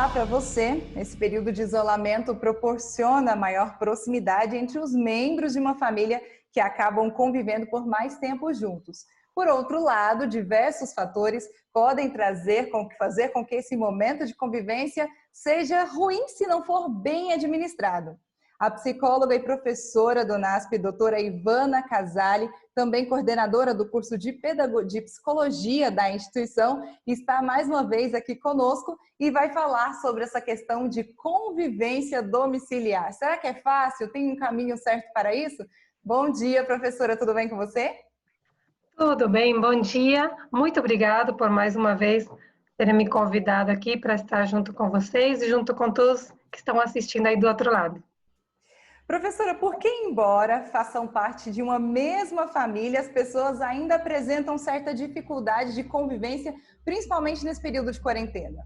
falar para você, esse período de isolamento proporciona maior proximidade entre os membros de uma família que acabam convivendo por mais tempo juntos. Por outro lado, diversos fatores podem fazer com que esse momento de convivência seja ruim se não for bem administrado. A psicóloga e professora do UNASP, doutora Ivana Casali, também coordenadora do curso de Psicologia da instituição, está mais uma vez aqui conosco e vai falar sobre essa questão de convivência domiciliar. Será que é fácil? Tem um caminho certo para isso? Bom dia, professora, tudo bem com você? Tudo bem, bom dia. Muito obrigado por mais uma vez terem me convidado aqui para estar junto com vocês e junto com todos que estão assistindo aí do outro lado. Professora, por que, embora façam parte de uma mesma família, as pessoas ainda apresentam certa dificuldade de convivência, principalmente nesse período de quarentena?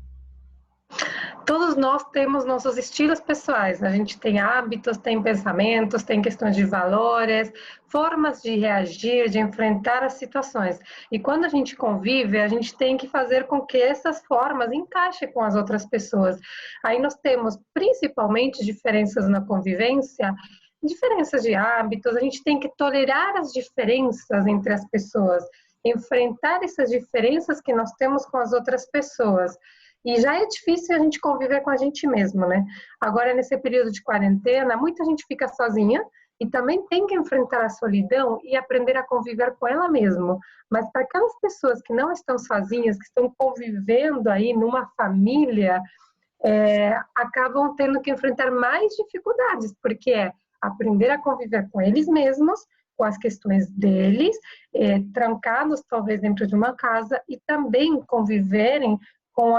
Todos nós temos nossos estilos pessoais, a gente tem hábitos, tem pensamentos, tem questões de valores, formas de reagir, de enfrentar as situações. E quando a gente convive, a gente tem que fazer com que essas formas encaixem com as outras pessoas. Aí nós temos principalmente diferenças na convivência, diferenças de hábitos, a gente tem que tolerar as diferenças entre as pessoas, enfrentar essas diferenças que nós temos com as outras pessoas. E já é difícil a gente conviver com a gente mesmo, né? Agora, nesse período de quarentena, muita gente fica sozinha e também tem que enfrentar a solidão e aprender a conviver com ela mesma. Mas para aquelas pessoas que não estão sozinhas, que estão convivendo aí numa família, acabam tendo que enfrentar mais dificuldades, porque é aprender a conviver com eles mesmos, com as questões deles, trancados talvez dentro de uma casa e também conviverem com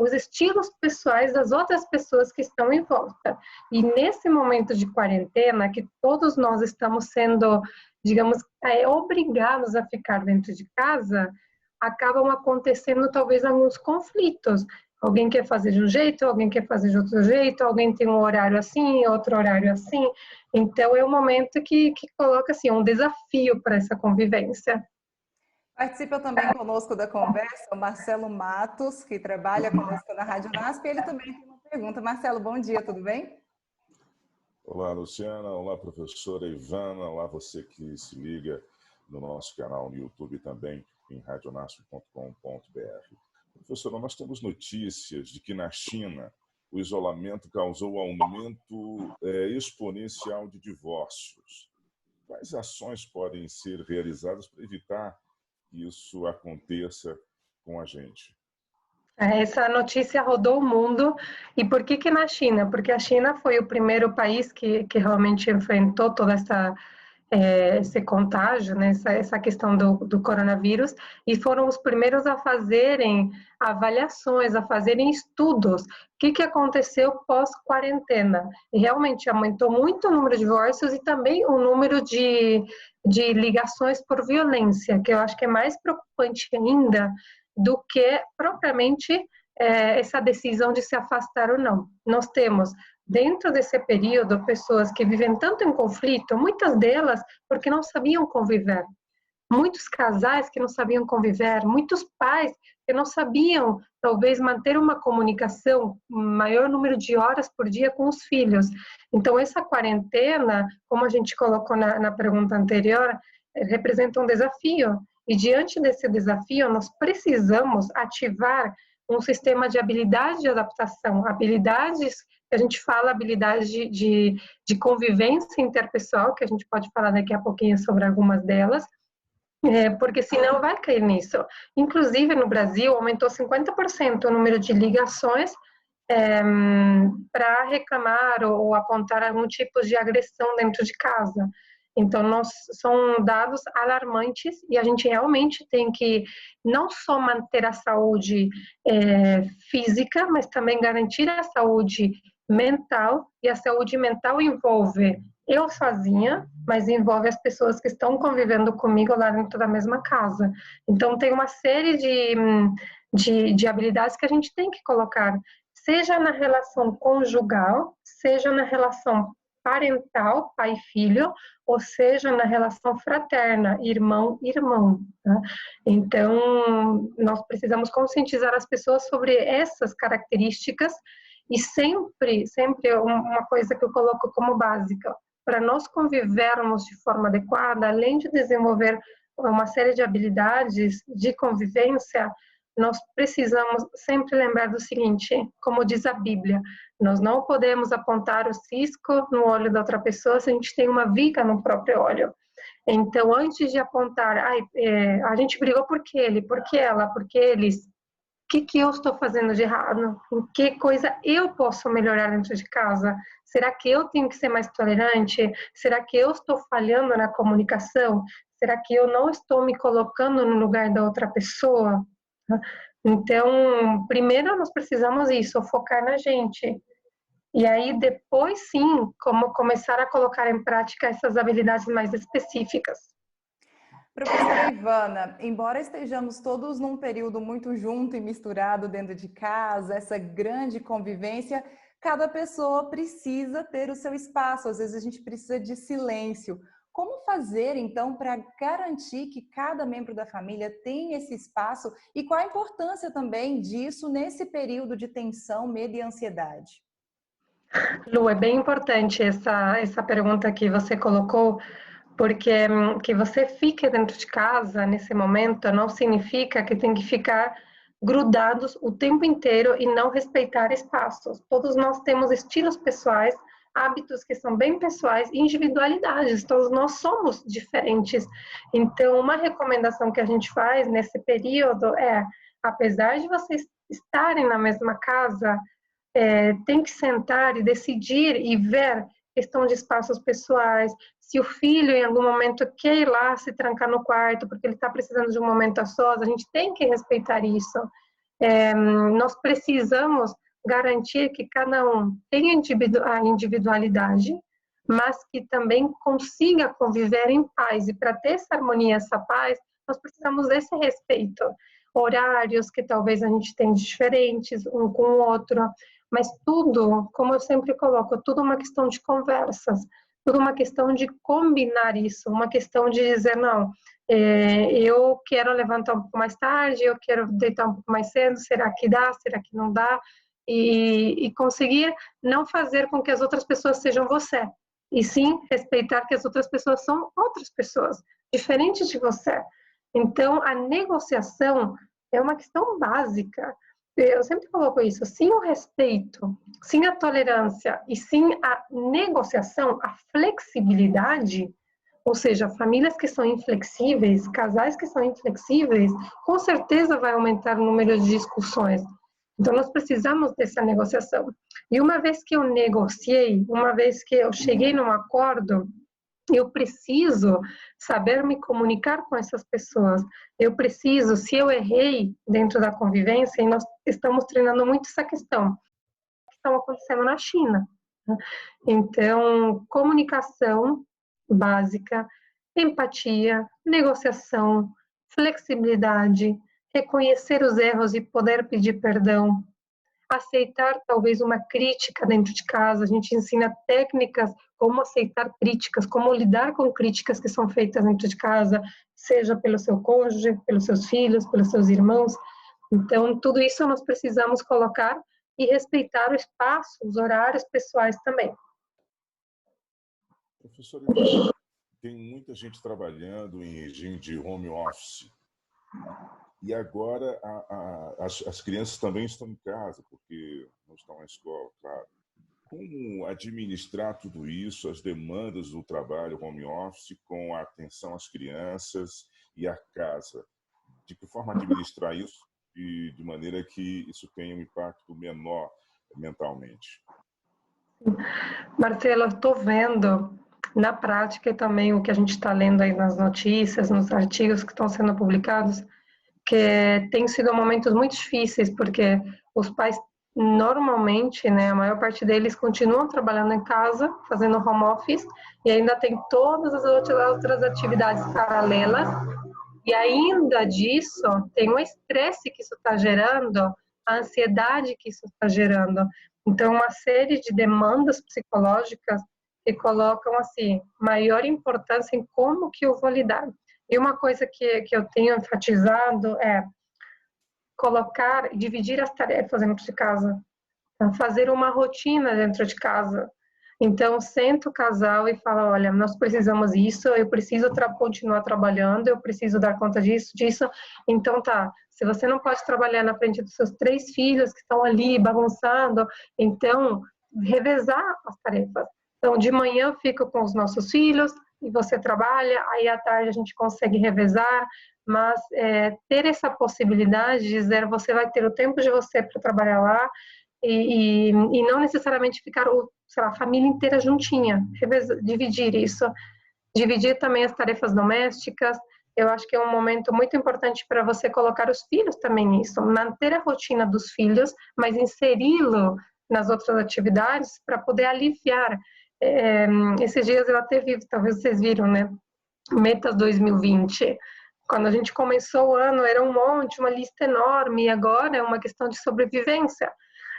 os estilos pessoais das outras pessoas que estão em volta. E nesse momento de quarentena, que todos nós estamos sendo, digamos, obrigados a ficar dentro de casa, acabam acontecendo talvez alguns conflitos. Alguém quer fazer de um jeito, alguém quer fazer de outro jeito, alguém tem um horário assim, outro horário assim. Então, é um momento que coloca assim, um desafio para essa convivência. Participa também conosco da conversa o Marcelo Matos, que trabalha conosco na Rádio UNASP, e ele também tem uma pergunta. Marcelo, bom dia, tudo bem? Olá, Luciana. Olá, professora Ivana. Olá, você que se liga no nosso canal no YouTube também, em radionasp.com.br. Professora, nós temos notícias de que na China o isolamento causou aumento exponencial de divórcios. Quais ações podem ser realizadas para evitar que isso aconteça com a gente? Essa notícia rodou o mundo. E por que na China? Porque a China foi o primeiro país que realmente enfrentou toda esse contágio, né? essa questão do coronavírus, e foram os primeiros a fazerem avaliações, a fazerem estudos. O que aconteceu pós-quarentena? E realmente aumentou muito o número de divórcios e também o número de ligações por violência, que eu acho que é mais preocupante ainda do que propriamente essa decisão de se afastar ou não. Nós temos, dentro desse período, pessoas que vivem tanto em conflito, muitas delas porque não sabiam conviver. Muitos casais que não sabiam conviver, muitos pais que não sabiam, talvez, manter uma comunicação, maior número de horas por dia com os filhos. Então, essa quarentena, como a gente colocou na pergunta anterior, representa um desafio. E diante desse desafio, nós precisamos ativar um sistema de habilidade de adaptação, habilidades que a gente fala, habilidades de convivência interpessoal, que a gente pode falar daqui a pouquinho sobre algumas delas, porque senão vai cair nisso. Inclusive, no Brasil, aumentou 50% o número de ligações para reclamar ou apontar algum tipo de agressão dentro de casa. Então, são dados alarmantes e a gente realmente tem que não só manter a saúde física, mas também garantir a saúde mental, e a saúde mental envolve eu sozinha, mas envolve as pessoas que estão convivendo comigo lá dentro da mesma casa. Então, tem uma série de habilidades que a gente tem que colocar, seja na relação conjugal, seja na relação parental, pai e filho, ou seja, na relação fraterna, irmão-irmão. Tá? Então, nós precisamos conscientizar as pessoas sobre essas características e sempre uma coisa que eu coloco como básica, para nós convivermos de forma adequada, além de desenvolver uma série de habilidades de convivência, nós precisamos sempre lembrar do seguinte, como diz a Bíblia, nós não podemos apontar o cisco no olho da outra pessoa se a gente tem uma viga no próprio olho. Então, antes de apontar, a gente brigou por que ele, por que ela, por que eles, o que eu estou fazendo de errado? Em que coisa eu posso melhorar dentro de casa? Será que eu tenho que ser mais tolerante? Será que eu estou falhando na comunicação? Será que eu não estou me colocando no lugar da outra pessoa? Então, primeiro nós precisamos isso, focar na gente. E aí, depois sim, como começar a colocar em prática essas habilidades mais específicas. Professora Ivana, embora estejamos todos num período muito junto e misturado dentro de casa, essa grande convivência, cada pessoa precisa ter o seu espaço, às vezes a gente precisa de silêncio. Como fazer, então, para garantir que cada membro da família tem esse espaço e qual a importância também disso nesse período de tensão, medo e ansiedade? Lu, é bem importante essa pergunta que você colocou, porque que você fique dentro de casa nesse momento não significa que tem que ficar grudados o tempo inteiro e não respeitar espaços. Todos nós temos estilos pessoais, hábitos que são bem pessoais, individualidades, todos nós somos diferentes. Então, uma recomendação que a gente faz nesse período é, apesar de vocês estarem na mesma casa, tem que sentar e decidir e ver questão de espaços pessoais, se o filho em algum momento quer ir lá se trancar no quarto porque ele está precisando de um momento a sós, a gente tem que respeitar isso. Nós precisamos garantir que cada um tenha a individualidade, mas que também consiga conviver em paz. E para ter essa harmonia, essa paz, nós precisamos desse respeito. Horários que talvez a gente tenha diferentes um com o outro, mas tudo, como eu sempre coloco, tudo uma questão de conversas, tudo uma questão de combinar isso, uma questão de dizer, não, eu quero levantar um pouco mais tarde, eu quero deitar um pouco mais cedo, será que dá, será que não dá? E conseguir não fazer com que as outras pessoas sejam você, e sim respeitar que as outras pessoas são outras pessoas, diferentes de você. Então, a negociação é uma questão básica. Eu sempre coloco isso, sim o respeito, sim a tolerância e sim a negociação, a flexibilidade, ou seja, famílias que são inflexíveis, casais que são inflexíveis, com certeza vai aumentar o número de discussões. Então, nós precisamos dessa negociação. E uma vez que eu negociei, uma vez que eu cheguei num acordo, eu preciso saber me comunicar com essas pessoas. Eu preciso, se eu errei dentro da convivência, e nós estamos treinando muito essa questão, que está acontecendo na China. Então, comunicação básica, empatia, negociação, flexibilidade, reconhecer os erros e poder pedir perdão, aceitar talvez uma crítica dentro de casa, a gente ensina técnicas como aceitar críticas, como lidar com críticas que são feitas dentro de casa, seja pelo seu cônjuge, pelos seus filhos, pelos seus irmãos. Então, tudo isso nós precisamos colocar e respeitar o espaço, os horários pessoais também. Professora, tem muita gente trabalhando em regime de home office. E agora as crianças também estão em casa, porque não estão na escola, claro. Como administrar tudo isso, as demandas do trabalho home office, com a atenção às crianças e à casa? De que forma administrar isso de maneira que isso tenha um impacto menor mentalmente? Marcelo, eu estou vendo na prática e também o que a gente está lendo aí nas notícias, nos artigos que estão sendo publicados, que tem sido momentos muito difíceis, porque os pais normalmente, né, a maior parte deles continuam trabalhando em casa, fazendo home office, e ainda tem todas as outras atividades paralelas, e ainda disso tem o estresse que isso está gerando, a ansiedade que isso está gerando. Então, uma série de demandas psicológicas e colocam assim, maior importância em como que eu vou lidar. E uma coisa que eu tenho enfatizado é dividir as tarefas dentro de casa, tá? Fazer uma rotina dentro de casa. Então, senta o casal e fala, olha, nós precisamos disso, eu preciso continuar trabalhando, eu preciso dar conta disso. Então, tá, se você não pode trabalhar na frente dos seus 3 filhos que estão ali bagunçando, então, revezar as tarefas. Então, de manhã eu fico com os nossos filhos e você trabalha, aí à tarde a gente consegue revezar, mas ter essa possibilidade de dizer, você vai ter o tempo de você para trabalhar lá, e não necessariamente ficar a família inteira juntinha, dividir isso, dividir também as tarefas domésticas. Eu acho que é um momento muito importante para você colocar os filhos também nisso, manter a rotina dos filhos, mas inseri-lo nas outras atividades para poder aliviar. Esses dias eu até vi, talvez vocês viram, né? Metas 2020. Quando a gente começou o ano era um monte, uma lista enorme, e agora é uma questão de sobrevivência.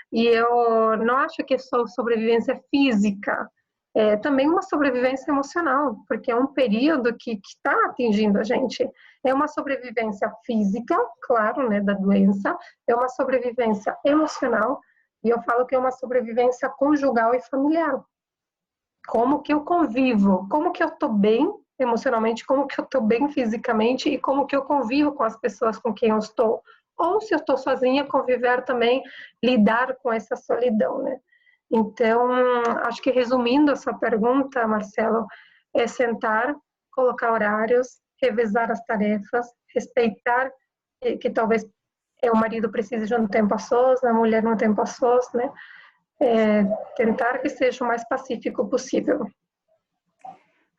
E eu não acho que é só sobrevivência física, é também uma sobrevivência emocional, porque é um período que está atingindo a gente. É uma sobrevivência física, claro, né, da doença, é uma sobrevivência emocional, e eu falo que é uma sobrevivência conjugal e familiar. Como que eu convivo, como que eu estou bem emocionalmente, como que eu estou bem fisicamente e como que eu convivo com as pessoas com quem eu estou. Ou se eu estou sozinha, conviver também, lidar com essa solidão, né? Então, acho que resumindo a sua pergunta, Marcelo, é sentar, colocar horários, revezar as tarefas, respeitar que talvez o marido precise de um tempo a sós, a mulher um tempo a sós, né? Tentar que seja o mais pacífico possível.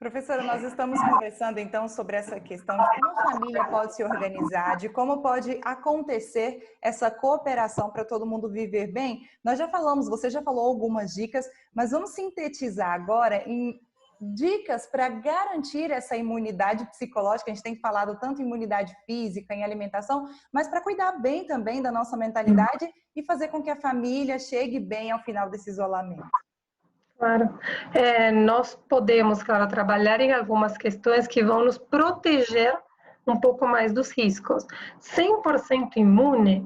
Professora, nós estamos conversando então sobre essa questão de como a família pode se organizar, de como pode acontecer essa cooperação para todo mundo viver bem. Nós já falamos, você já falou algumas dicas, mas vamos sintetizar agora em dicas para garantir essa imunidade psicológica. A gente tem falado tanto em imunidade física, em alimentação, mas para cuidar bem também da nossa mentalidade e fazer com que a família chegue bem ao final desse isolamento. Claro. Nós podemos, claro, trabalhar em algumas questões que vão nos proteger um pouco mais dos riscos. 100% imune,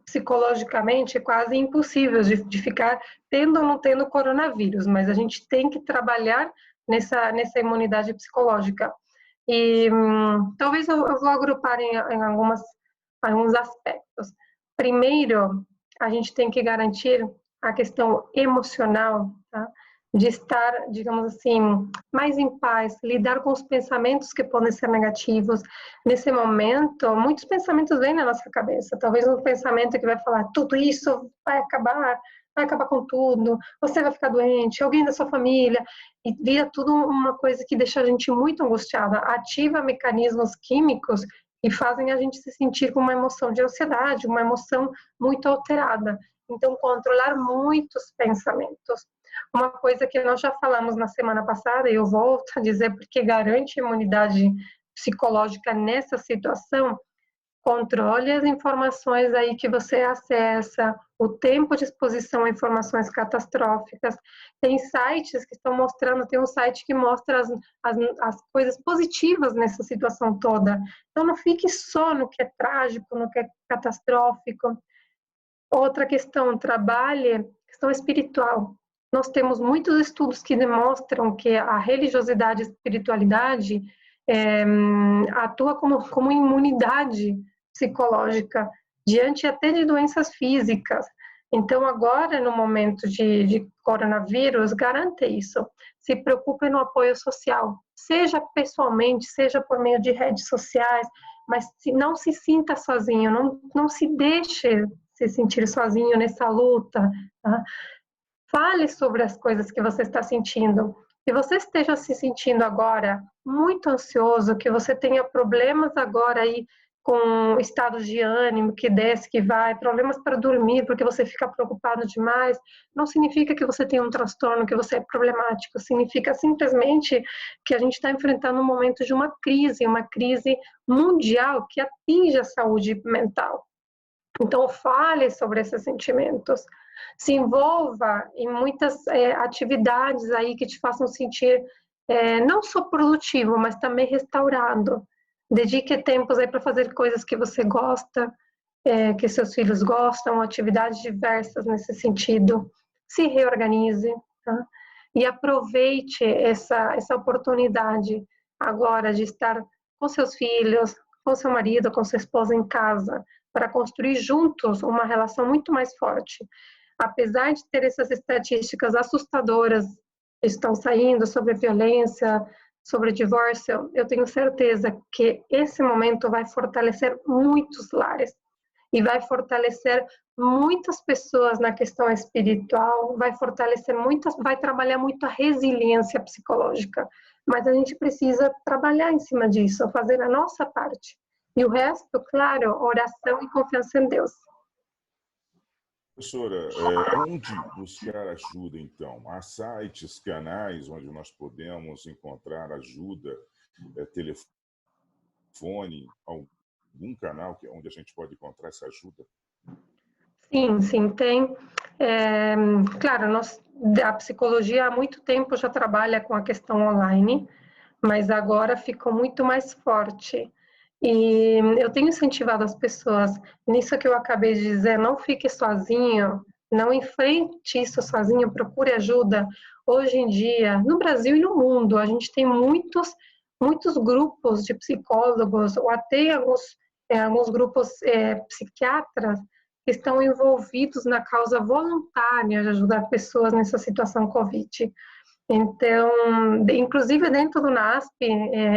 psicologicamente, é quase impossível de ficar tendo ou não tendo coronavírus, mas a gente tem que trabalhar nessa imunidade psicológica. E talvez eu vou agrupar em alguns aspectos. Primeiro, a gente tem que garantir a questão emocional, tá? De estar, digamos assim, mais em paz, lidar com os pensamentos que podem ser negativos. Nesse momento, muitos pensamentos vêm na nossa cabeça. Talvez um pensamento que vai falar, tudo isso vai acabar com tudo, você vai ficar doente, alguém da sua família, e vira tudo uma coisa que deixa a gente muito angustiada, ativa mecanismos químicos que fazem a gente se sentir com uma emoção de ansiedade, uma emoção muito alterada. Então, controlar muitos pensamentos. Uma coisa que nós já falamos na semana passada, e eu volto a dizer porque garante imunidade psicológica nessa situação, controle as informações aí que você acessa, o tempo de exposição a informações catastróficas. Tem sites que estão mostrando, tem um site que mostra as coisas positivas nessa situação toda. Então, não fique só no que é trágico, no que é catastrófico. Outra questão, trabalhe questão espiritual. Nós temos muitos estudos que demonstram que a religiosidade e a espiritualidade atua como imunidade psicológica diante até de doenças físicas. Então, agora, no momento de coronavírus, garanta isso. Se preocupe no apoio social, seja pessoalmente, seja por meio de redes sociais, mas não se sinta sozinho, não se deixe se sentir sozinho nessa luta, tá? Fale sobre as coisas que você está sentindo. Se você esteja se sentindo agora muito ansioso, que você tenha problemas agora aí com estados de ânimo, que desce, que vai, problemas para dormir, porque você fica preocupado demais, não significa que você tem um transtorno, que você é problemático, significa simplesmente que a gente está enfrentando um momento de uma crise mundial que atinge a saúde mental. Então, fale sobre esses sentimentos. Se envolva em muitas atividades aí que te façam sentir não só produtivo, mas também restaurado. Dedique tempos aí para fazer coisas que você gosta, que seus filhos gostam, atividades diversas nesse sentido. Se reorganize, tá? E aproveite essa oportunidade agora de estar com seus filhos, com seu marido, com sua esposa em casa, para construir juntos uma relação muito mais forte. Apesar de ter essas estatísticas assustadoras que estão saindo sobre violência, sobre divórcio, eu tenho certeza que esse momento vai fortalecer muitos lares e vai fortalecer muitas pessoas na questão espiritual, vai trabalhar muito a resiliência psicológica, mas a gente precisa trabalhar em cima disso, fazer a nossa parte. E o resto, claro, oração e confiança em Deus. Professora, onde buscar ajuda, então? Há sites, canais onde nós podemos encontrar ajuda, telefone, algum canal onde a gente pode encontrar essa ajuda? Sim, tem. Claro, a psicologia há muito tempo já trabalha com a questão online, mas agora ficou muito mais forte. E eu tenho incentivado as pessoas, nisso que eu acabei de dizer, não fique sozinho, não enfrente isso sozinho, procure ajuda. Hoje em dia, no Brasil e no mundo, a gente tem muitos grupos de psicólogos, ou até alguns grupos psiquiatras, que estão envolvidos na causa voluntária de ajudar pessoas nessa situação Covid. Então, inclusive dentro do NASP,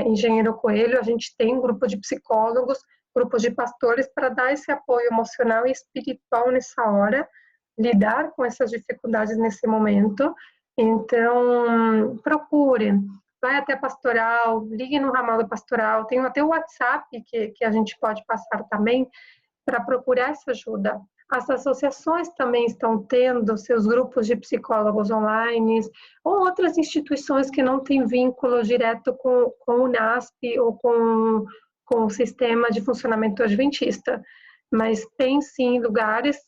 Engenheiro Coelho, a gente tem um grupo de psicólogos, grupos de pastores para dar esse apoio emocional e espiritual nessa hora, lidar com essas dificuldades nesse momento. Então, procure, vai até a pastoral, ligue no ramal da pastoral, tem até o WhatsApp que a gente pode passar também para procurar essa ajuda. As associações também estão tendo seus grupos de psicólogos online, ou outras instituições que não têm vínculo direto com o NASP ou com o sistema de funcionamento adventista. Mas tem sim lugares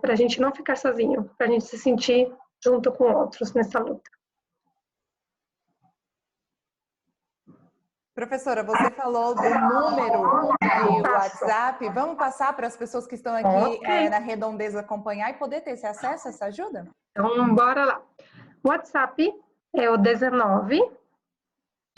para a gente não ficar sozinho, para a gente se sentir junto com outros nessa luta. Professora, você falou do número de WhatsApp. Vamos passar para as pessoas que estão aqui na redondeza acompanhar e poder ter esse acesso a essa ajuda? Então, bora lá. O WhatsApp é o 19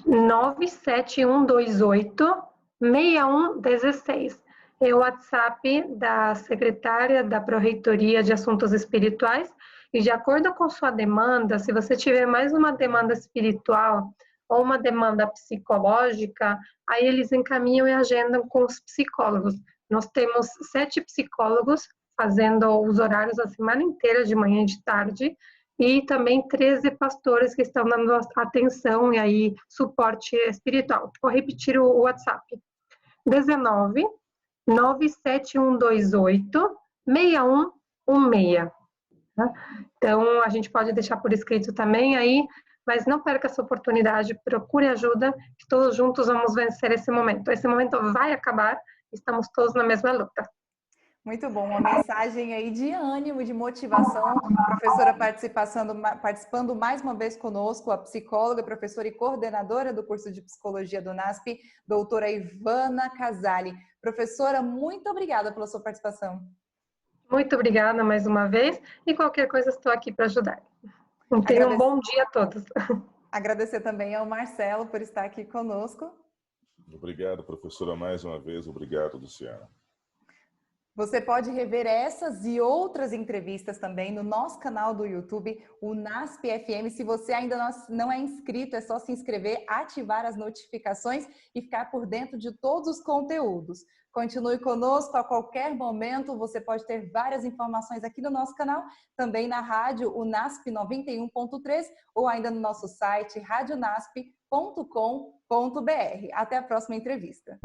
97128 6116. É o WhatsApp da secretária da Pró-Reitoria de Assuntos Espirituais. E de acordo com sua demanda, se você tiver mais uma demanda espiritual ou uma demanda psicológica, aí eles encaminham e agendam com os psicólogos. Nós temos 7 psicólogos fazendo os horários a semana inteira, de manhã e de tarde, e também 13 pastores que estão dando atenção e aí suporte espiritual. Vou repetir o WhatsApp. 19 97128 6116. Tá? Então, a gente pode deixar por escrito também aí, mas não perca essa oportunidade, procure ajuda, que todos juntos vamos vencer esse momento. Esse momento vai acabar, estamos todos na mesma luta. Muito bom, uma mensagem aí de ânimo, de motivação. Professora participando mais uma vez conosco, a psicóloga, professora e coordenadora do curso de Psicologia do NASP, doutora Ivana Casali. Professora, muito obrigada pela sua participação. Muito obrigada mais uma vez, e qualquer coisa estou aqui para ajudar. Tenham um bom dia a todos. Agradecer também ao Marcelo por estar aqui conosco. Obrigado, professora, mais uma vez. Obrigado, Luciana. Você pode rever essas e outras entrevistas também no nosso canal do YouTube, o NASP FM. Se você ainda não é inscrito, é só se inscrever, ativar as notificações e ficar por dentro de todos os conteúdos. Continue conosco a qualquer momento, você pode ter várias informações aqui no nosso canal, também na rádio, o NASP 91.3, ou ainda no nosso site, radionasp.com.br. Até a próxima entrevista.